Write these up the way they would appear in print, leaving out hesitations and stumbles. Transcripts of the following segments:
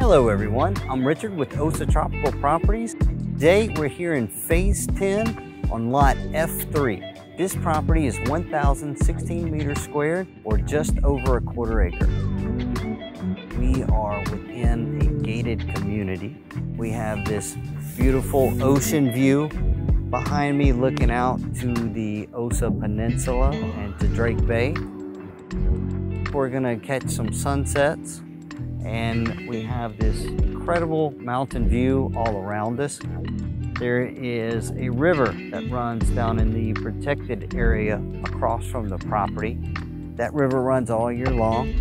Hello everyone, I'm Richard with Ojochal Tropical Properties. Today we're here in Phase 10 on Lot F3. This property is 1,016 meters squared or just over a quarter acre. We are within a gated community. We have this beautiful ocean view behind me looking out to the Osa Peninsula and to Drake Bay. We're gonna catch some sunsets, and we have this incredible mountain view all around us. There is a river that runs down in the protected area across from the property. That river runs all year long.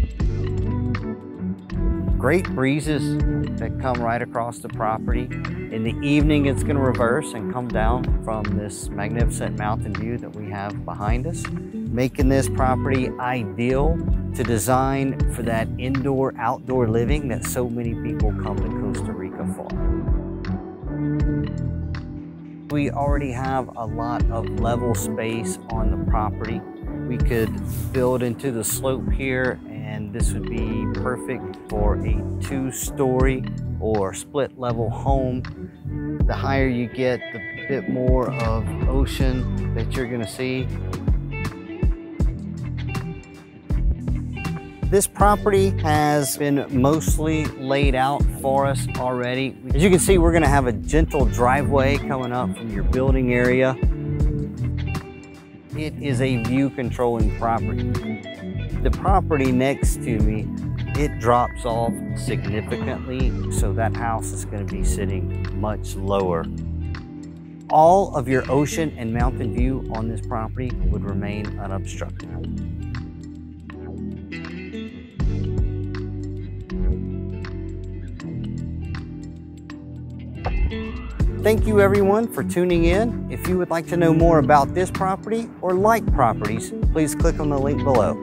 Great breezes that come right across the property. In the evening, it's going to reverse and come down from this magnificent mountain view that we have behind us, making this property ideal to design for that indoor-outdoor living that so many people come to Costa Rica for. We already have a lot of level space on the property. We could build into the slope here, and this would be perfect for a two-story or split level home. The higher you get, the bit more of ocean that you're gonna see. This property has been mostly laid out for us already. As you can see, we're gonna have a gentle driveway coming up from your building area. It is a view controlling property. The property next to me, it drops off significantly, so that house is going to be sitting much lower. All of your ocean and mountain view on this property would remain unobstructed. Thank you everyone for tuning in. If you would like to know more about this property or like properties, please click on the link below.